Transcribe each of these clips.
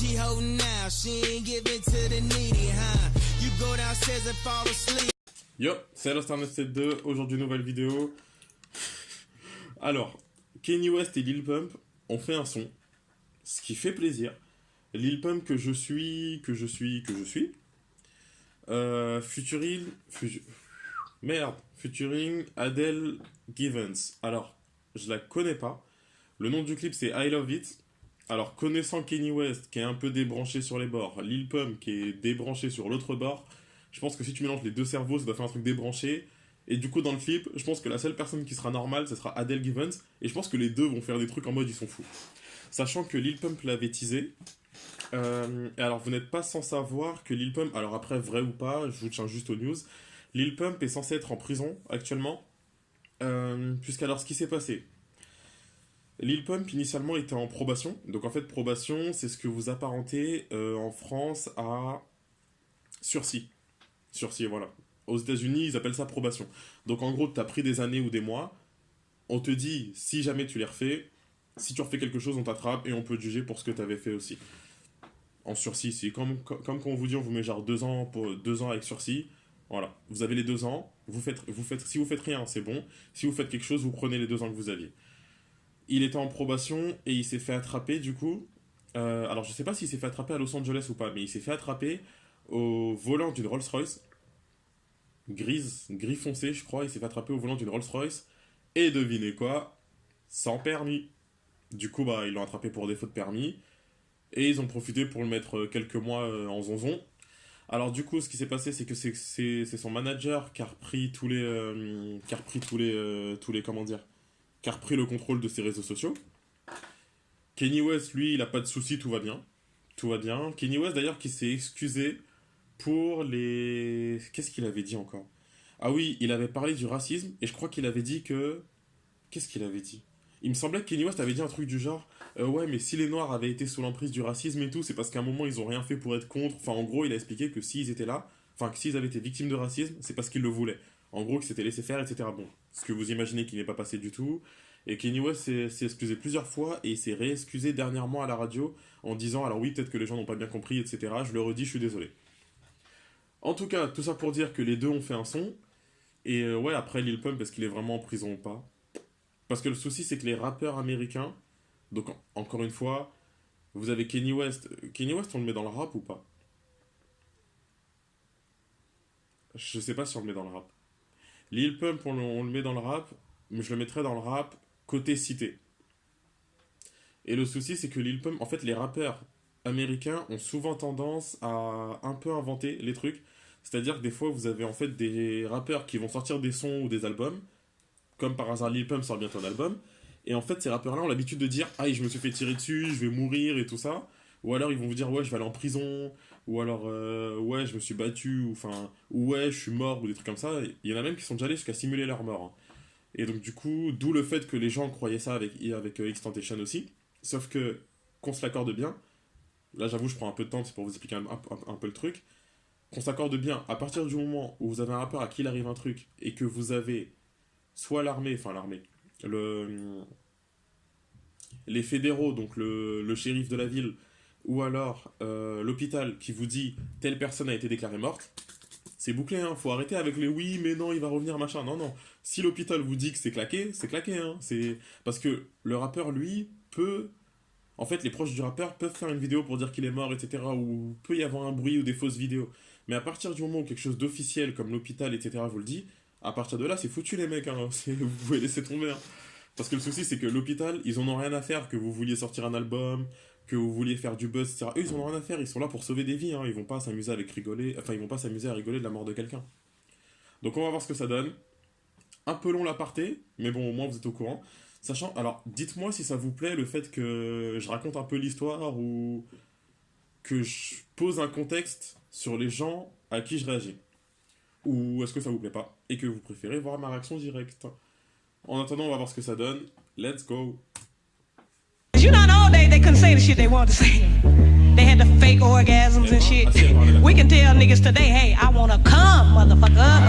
she holding out, she ain't giving to the needy, huh? You go downstairs and fall asleep. Yo, c'est Lost172, aujourd'hui nouvelle vidéo. Alors, Kanye West et Lil Pump ont fait un son, ce qui fait plaisir. Lil Pump que je suis. Featuring Adele Givens. Alors, je la connais pas. Le nom du clip c'est I Love It. Alors, connaissant Kanye West qui est un peu débranché sur les bords, Lil Pump qui est débranché sur l'autre bord, je pense que si tu mélanges les deux cerveaux, ça doit faire un truc débranché. Et du coup, dans le clip, je pense que la seule personne qui sera normale, ce sera Adele Givens. Et je pense que les deux vont faire des trucs en mode ils sont fous. Sachant que Lil Pump l'avait teasé. Et alors, vous n'êtes pas sans savoir que Lil Pump, alors après, vrai ou pas, je vous tiens juste aux news. Lil Pump est censé être en prison actuellement. Puisqu'alors, ce qui s'est passé. Lil Pump, initialement, était en probation. Donc, en fait, probation, c'est ce que vous apparentez en France à sursis. Sursis, voilà. Aux États-Unis, ils appellent ça probation. Donc, en gros, tu as pris des années ou des mois. On te dit, si jamais tu les refais, si tu refais quelque chose, on t'attrape et on peut te juger pour ce que tu avais fait aussi. En sursis, c'est comme quand on vous dit, on vous met genre 2 ans, pour 2 ans avec sursis. Voilà, vous avez les 2 ans, si vous faites rien, c'est bon. Si vous faites quelque chose, vous prenez les 2 ans que vous aviez. Il était en probation et il s'est fait attraper du coup. Alors, je sais pas s'il s'est fait attraper à Los Angeles ou pas, mais il s'est fait attraper au volant d'une Rolls-Royce. Gris foncé, je crois. Il s'est fait attraper au volant d'une Rolls-Royce. Et devinez quoi? Sans permis. Du coup, bah, ils l'ont attrapé pour défaut de permis. Et ils ont profité pour le mettre quelques mois en zonzon. Alors du coup, ce qui s'est passé, c'est que c'est son manager qui a repris qui a repris le contrôle de ses réseaux sociaux. Kanye West, lui, il a pas de soucis, tout va bien. Tout va bien. Kanye West, d'ailleurs, qui s'est excusé pour les... Qu'est-ce qu'il avait dit encore? Ah oui, il avait parlé du racisme, et je crois qu'il avait dit que... Qu'est-ce qu'il avait dit? Il me semblait que Kanye West avait dit un truc du genre ouais, mais si les Noirs avaient été sous l'emprise du racisme et tout, c'est parce qu'à un moment ils ont rien fait pour être contre. Enfin, en gros, il a expliqué que s'ils étaient là, enfin, que s'ils avaient été victimes de racisme, c'est parce qu'ils le voulaient. En gros, qu'ils s'étaient laissé faire, etc. Bon, ce que vous imaginez qui n'est pas passé du tout. Et Kanye West s'est excusé plusieurs fois et il s'est réexcusé dernièrement à la radio en disant alors oui, peut-être que les gens n'ont pas bien compris, etc. Je le redis, je suis désolé. En tout cas, tout ça pour dire que les deux ont fait un son. Et ouais, après Lil Pump, est-ce qu'il est vraiment en prison ou pas? Parce que le souci, c'est que les rappeurs américains, donc encore une fois, vous avez Kanye West. Kanye West, on le met dans le rap ou pas? Je sais pas si on le met dans le rap. Lil Pump, on le met dans le rap, mais je le mettrais dans le rap côté cité. Et le souci, c'est que Lil Pump, en fait, les rappeurs américains ont souvent tendance à un peu inventer les trucs. C'est-à-dire que des fois, vous avez en fait des rappeurs qui vont sortir des sons ou des albums. Comme par hasard, Lil Pump sort bientôt un album. Et en fait, ces rappeurs-là ont l'habitude de dire « Ah, je me suis fait tirer dessus, je vais mourir et tout ça. » Ou alors, ils vont vous dire « Ouais, je vais aller en prison. » Ou alors « Ouais, je me suis battu. » Ou « Ouais, je suis mort. » Ou des trucs comme ça. Il y en a même qui sont déjà allés jusqu'à simuler leur mort. Hein. Et donc, du coup, d'où le fait que les gens croyaient ça avec X-Tentation aussi. Sauf que, qu'on se l'accorde bien. Là, j'avoue, je prends un peu de temps, c'est pour vous expliquer un peu le truc. Qu'on s'accorde bien. À partir du moment où vous avez un rappeur à qui il arrive un truc et que vous avez... soit l'armée, les fédéraux, donc le shérif de la ville, ou alors l'hôpital qui vous dit telle personne a été déclarée morte, c'est bouclé, hein. Faut arrêter avec les oui, mais non, il va revenir, machin. Non, non. Si l'hôpital vous dit que c'est claqué, hein. Parce que le rappeur, lui, peut... En fait, les proches du rappeur peuvent faire une vidéo pour dire qu'il est mort, etc. Ou peut y avoir un bruit ou des fausses vidéos. Mais à partir du moment où quelque chose d'officiel, comme l'hôpital, etc., vous le dit, à partir de là, c'est foutu les mecs, hein. Vous pouvez laisser tomber. Hein. Parce que le souci, c'est que l'hôpital, ils en ont rien à faire que vous vouliez sortir un album, que vous vouliez faire du buzz, etc. Eux, ils en ont rien à faire, ils sont là pour sauver des vies. Hein. Ils vont pas s'amuser à rigoler de la mort de quelqu'un. Donc on va voir ce que ça donne. Un peu long l'aparté, mais bon, au moins vous êtes au courant. Sachant, alors, dites-moi si ça vous plaît le fait que je raconte un peu l'histoire ou que je pose un contexte sur les gens à qui je réagis. Ou est-ce que ça vous plaît pas et que vous préférez voir ma réaction directe. En attendant, on va voir ce que ça donne. Let's go. You know, in all day they couldn't say the shit they wanted to say. They had the fake orgasms and shit. We can tell niggas today, hey, I wanna come, motherfucker.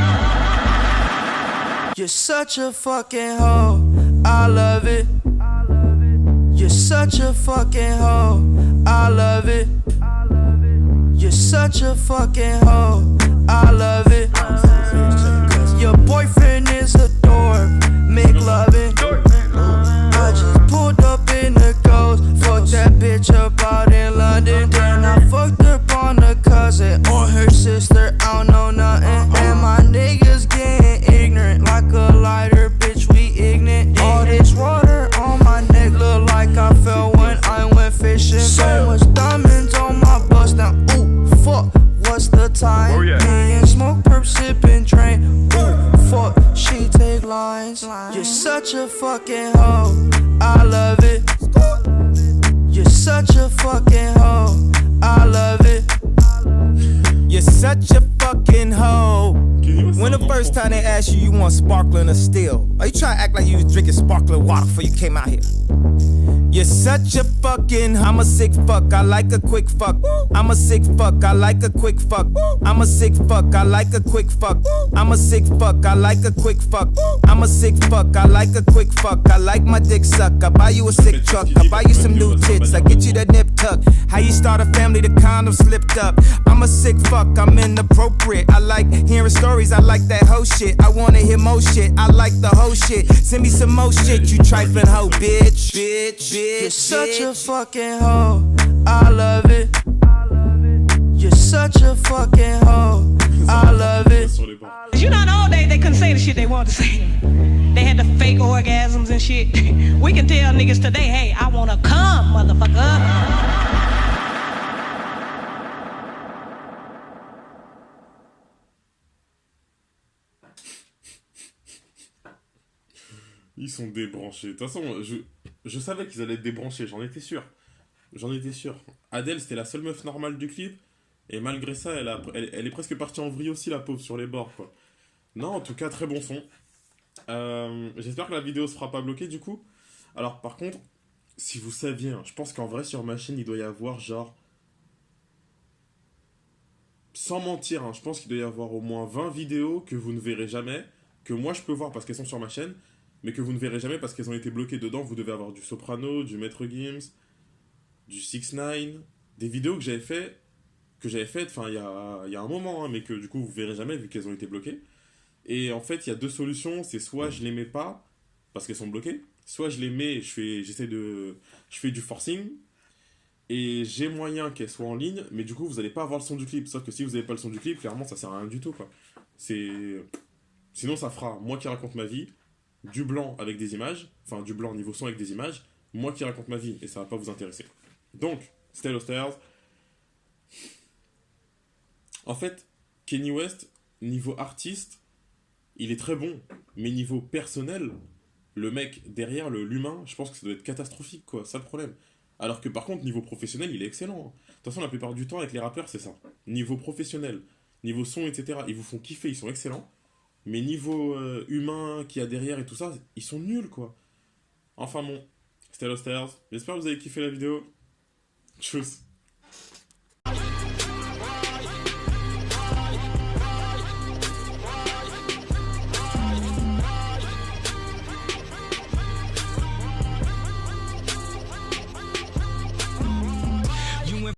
You're such a fucking hoe. I love it. You're such a fucking hoe. I love it. such a fucking hoe, I love it. Your boyfriend is a dork, make loving. I just pulled up in the ghost, fucked that bitch up out in London. Then I fucked up on a cousin or her sister, I don't know nothing. And my niggas getting ignorant like a lighter, bitch, we ignorant. All this water on my neck look like I fell when I went fishing. So much diamonds on my bust now, ooh, fuck, what's the time? Me and smoke, perp, sippin', drain, ooh, fuck, she take lines. You're such a fucking hoe, I love it. You're such a fucking hoe, I love it. You're such a fucking hoe. When the first time they asked you, you want sparkling or still? Or you try to act like you was drinking sparkling water before you came out here? You're such a fucking, I'm a sick fuck, I like a quick fuck. I'm a sick fuck, I like a quick fuck. I'm a sick fuck, I like a quick fuck. I'm a sick fuck, I like a quick fuck. I'm a sick fuck, I like a quick fuck. I like my dick suck, I buy you a sick truck. I buy you some new tits, I get you the nip tuck. How you start a family, the condom slipped up. I'm a sick fuck, I'm inappropriate. I like hearing stories, I like that hoe shit. I wanna hear more shit, I like the whole shit. Send me some more shit, you trifling hoe, bitch, bitch. You're such a fucking hoe, I love it. You're such a fucking hoe, I love it. You know, in the old days, they couldn't say the shit they wanted to say. They had the fake orgasms and shit. We can tell niggas today, hey, I wanna come, motherfucker. Ils sont débranchés. De toute façon, je savais qu'ils allaient être débranchés, j'en étais sûr. J'en étais sûr. Adèle, c'était la seule meuf normale du clip. Et malgré ça, elle est presque partie en vrille aussi, la pauvre, sur les bords, quoi. Non, en tout cas, très bon son. J'espère que la vidéo se fera pas bloquer, du coup. Alors, par contre, si vous saviez, hein, je pense qu'en vrai, sur ma chaîne, il doit y avoir, genre... Sans mentir, hein, je pense qu'il doit y avoir au moins 20 vidéos que vous ne verrez jamais, que moi, je peux voir parce qu'elles sont sur ma chaîne, mais que vous ne verrez jamais parce qu'elles ont été bloquées dedans. Vous devez avoir du Soprano, du Maître Gims, du 6ix9ine, des vidéos que j'avais faites, enfin, il y a un moment, hein, mais que du coup, vous verrez jamais vu qu'elles ont été bloquées. Et en fait, il y a deux solutions, c'est soit je les mets pas, parce qu'elles sont bloquées, soit je les mets et je fais du forcing, et j'ai moyen qu'elles soient en ligne, mais du coup, vous allez pas avoir le son du clip. Sauf que si vous n'avez pas le son du clip, clairement, ça sert à rien du tout, quoi. Sinon, ça fera moi qui raconte ma vie, du blanc avec des images, enfin du blanc niveau son avec des images, moi qui raconte ma vie, et ça va pas vous intéresser. Donc, c'était Losters. En fait, Kanye West, niveau artiste, il est très bon, mais niveau personnel, le mec derrière, l'humain, je pense que ça doit être catastrophique, quoi, ça le problème. Alors que par contre, niveau professionnel, il est excellent. Hein. De toute façon, la plupart du temps, avec les rappeurs, c'est ça. Niveau professionnel, niveau son, etc., ils vous font kiffer, ils sont excellents. Mais niveau humain qu'il y a derrière et tout ça, ils sont nuls, quoi. Enfin bon, c'était Losters. J'espère que vous avez kiffé la vidéo. Tchuss.